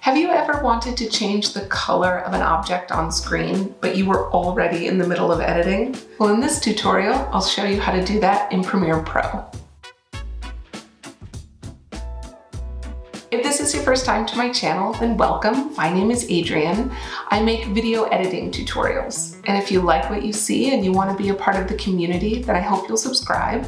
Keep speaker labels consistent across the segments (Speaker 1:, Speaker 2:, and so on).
Speaker 1: Have you ever wanted to change the color of an object on screen, but you were already in the middle of editing? Well, in this tutorial, I'll show you how to do that in Premiere Pro. If this is your first time to my channel, then welcome. My name is Adrienne. I make video editing tutorials. And if you like what you see and you want to be a part of the community, then I hope you'll subscribe.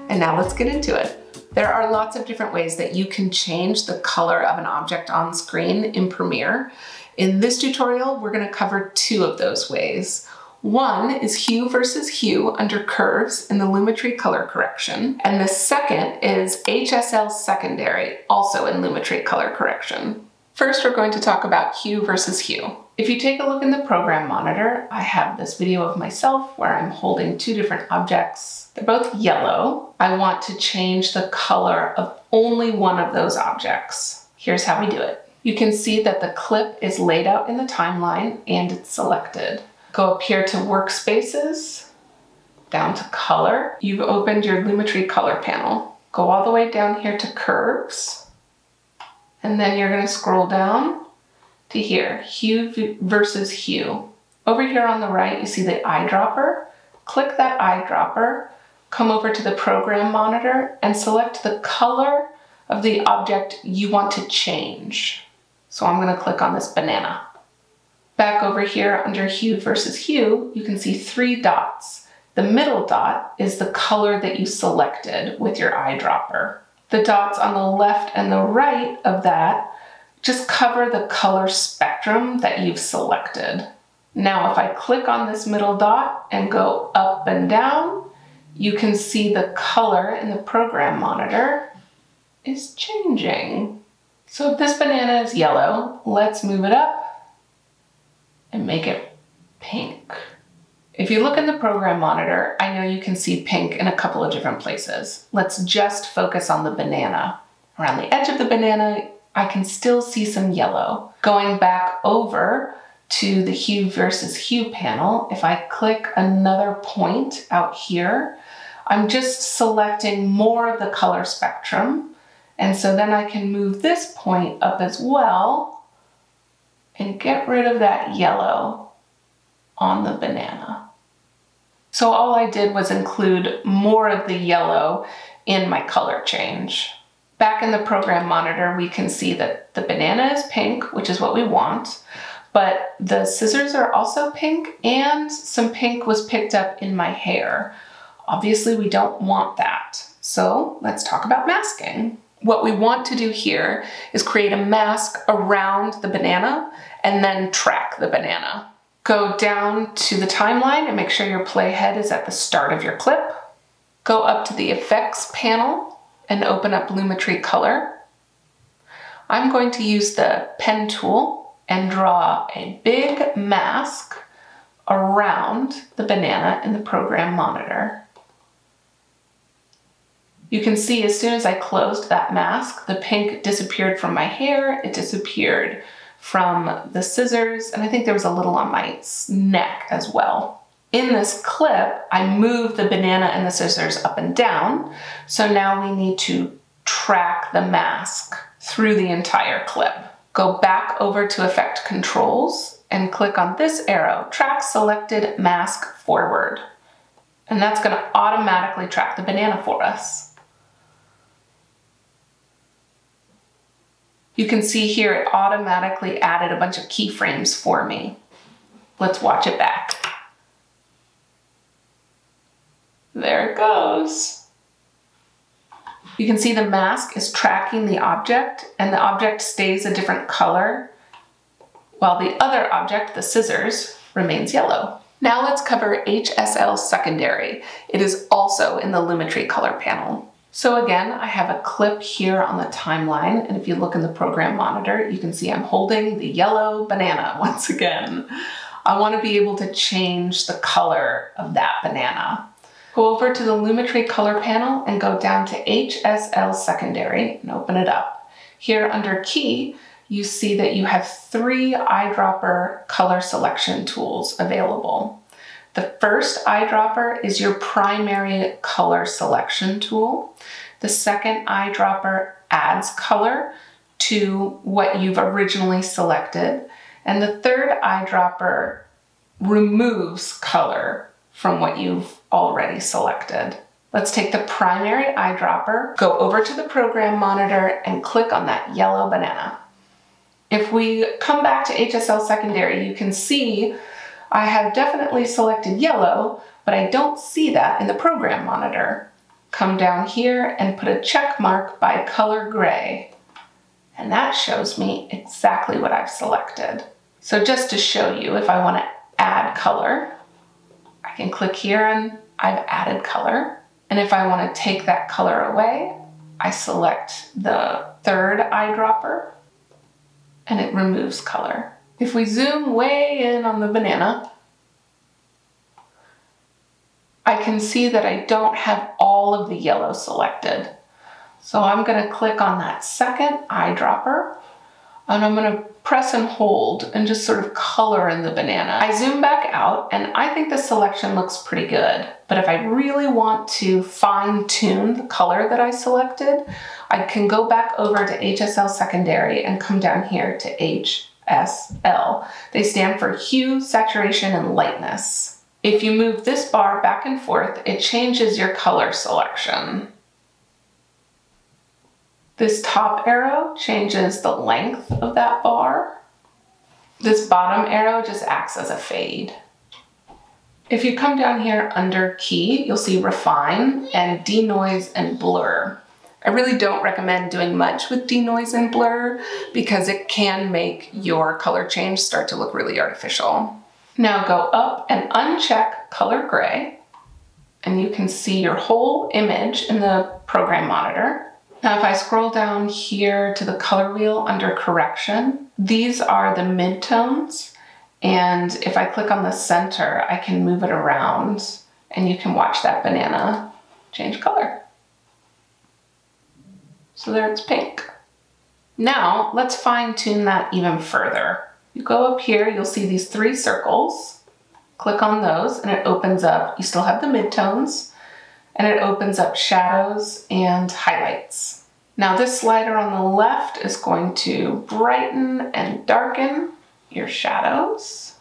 Speaker 1: And now let's get into it. There are lots of different ways that you can change the color of an object on screen in Premiere. In this tutorial, we're going to cover two of those ways. One is hue versus hue under curves in the Lumetri color correction. And the second is HSL secondary, also in Lumetri color correction. First, we're going to talk about hue versus hue. If you take a look in the program monitor, I have this video of myself where I'm holding two different objects. They're both yellow. I want to change the color of only one of those objects. Here's how we do it. You can see that the clip is laid out in the timeline and it's selected. Go up here to Workspaces, down to Color. You've opened your Lumetri color panel. Go all the way down here to Curves, and then you're going to scroll down to here, Hue versus Hue. Over here on the right, you see the eyedropper. Click that eyedropper, come over to the program monitor, and select the color of the object you want to change. So I'm going to click on this banana. Back over here under hue versus hue, you can see three dots. The middle dot is the color that you selected with your eyedropper. The dots on the left and the right of that just cover the color spectrum that you've selected. Now, if I click on this middle dot and go up and down, you can see the color in the program monitor is changing. So if this banana is yellow, let's move it up and make it pink. If you look in the program monitor, I know you can see pink in a couple of different places. Let's just focus on the banana. Around the edge of the banana, I can still see some yellow. Going back over to the hue versus hue panel, if I click another point out here, I'm just selecting more of the color spectrum. And so then I can move this point up as well and get rid of that yellow on the banana. So all I did was include more of the yellow in my color change. Back in the program monitor, we can see that the banana is pink, which is what we want, but the scissors are also pink and some pink was picked up in my hair. Obviously, we don't want that. So let's talk about masking. What we want to do here is create a mask around the banana and then track the banana. Go down to the timeline and make sure your playhead is at the start of your clip. Go up to the effects panel and open up Lumetri color. I'm going to use the pen tool and draw a big mask around the banana in the program monitor. You can see as soon as I closed that mask, the pink disappeared from my hair, it disappeared from the scissors, and I think there was a little on my neck as well. In this clip, I moved the banana and the scissors up and down, so now we need to track the mask through the entire clip. Go back over to Effect Controls and click on this arrow, Track Selected Mask Forward. And that's going to automatically track the banana for us. You can see here it automatically added a bunch of keyframes for me. Let's watch it back. There it goes. You can see the mask is tracking the object and the object stays a different color while the other object, the scissors, remains yellow. Now let's cover HSL secondary. It is also in the Lumetri color panel. So again, I have a clip here on the timeline, and if you look in the program monitor, you can see I'm holding the yellow banana once again. I want to be able to change the color of that banana. Go over to the Lumetri color panel and go down to HSL secondary and open it up. Here under key, you see that you have three eyedropper color selection tools available. The first eyedropper is your primary color selection tool. The second eyedropper adds color to what you've originally selected. And the third eyedropper removes color from what you've already selected. Let's take the primary eyedropper, go over to the program monitor and click on that yellow banana. If we come back to HSL secondary, you can see I have definitely selected yellow, but I don't see that in the program monitor. Come down here and put a check mark by color gray. And that shows me exactly what I've selected. So just to show you, if I want to add color, I can click here and I've added color. And if I want to take that color away, I select the third eyedropper and it removes color. If we zoom way in on the banana, I can see that I don't have all of the yellow selected. So I'm going to click on that second eyedropper and I'm going to press and hold and just sort of color in the banana. I zoom back out and I think the selection looks pretty good. But if I really want to fine tune the color that I selected, I can go back over to HSL secondary and come down here to HSL. They stand for hue, saturation, and lightness. If you move this bar back and forth, it changes your color selection. This top arrow changes the length of that bar. This bottom arrow just acts as a fade. If you come down here under key, you'll see refine and denoise and blur. I really don't recommend doing much with denoise and blur because it can make your color change start to look really artificial. Now go up and uncheck color gray and you can see your whole image in the program monitor. Now if I scroll down here to the color wheel under correction, these are the midtones, and if I click on the center, I can move it around and you can watch that banana change color. So there it's pink. Now let's fine tune that even further. You go up here, you'll see these 3 circles. Click on those and it opens up, you still have the midtones, and it opens up shadows and highlights. Now this slider on the left is going to brighten and darken your shadows.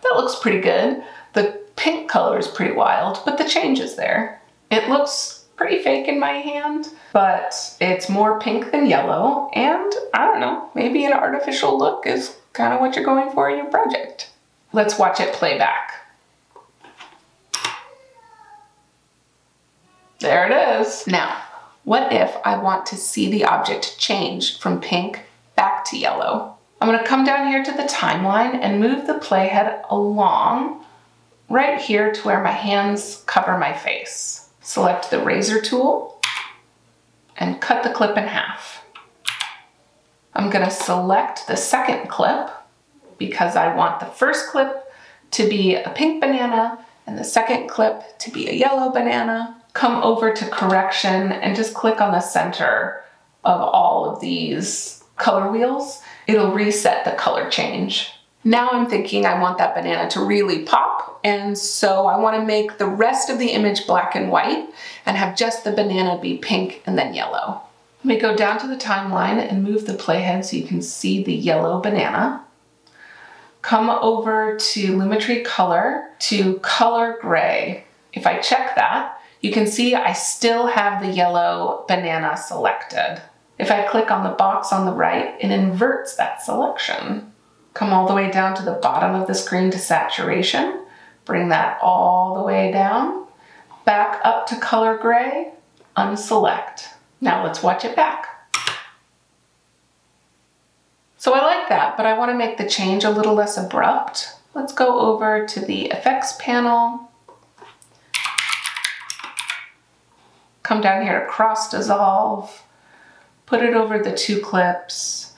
Speaker 1: That looks pretty good. The pink color is pretty wild, but the change is there. It looks pretty fake in my hand, but it's more pink than yellow, and I don't know, maybe an artificial look is kind of what you're going for in your project. Let's watch it play back. There it is. Now, what if I want to see the object change from pink back to yellow? I'm going to come down here to the timeline and move the playhead along right here to where my hands cover my face. Select the razor tool and cut the clip in half. I'm going to select the second clip because I want the first clip to be a pink banana and the second clip to be a yellow banana. Come over to correction and just click on the center of all of these color wheels. It'll reset the color change. Now I'm thinking I want that banana to really pop, and so I want to make the rest of the image black and white and have just the banana be pink and then yellow. Let me go down to the timeline and move the playhead so you can see the yellow banana. Come over to Lumetri Color to color gray. If I check that, you can see I still have the yellow banana selected. If I click on the box on the right, it inverts that selection. Come all the way down to the bottom of the screen to saturation. Bring that all the way down. Back up to color gray, unselect. Now let's watch it back. So I like that, but I want to make the change a little less abrupt. Let's go over to the effects panel. Come down here to cross dissolve. Put it over the 2 clips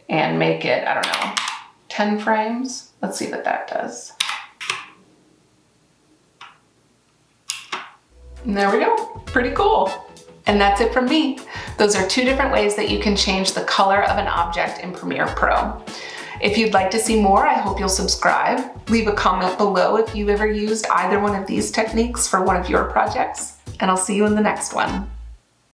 Speaker 1: and make it, I don't know, 10 frames. Let's see what that does. And there we go, pretty cool. And that's it from me. Those are 2 different ways that you can change the color of an object in Premiere Pro. If you'd like to see more, I hope you'll subscribe. Leave a comment below if you've ever used either one of these techniques for one of your projects, and I'll see you in the next one.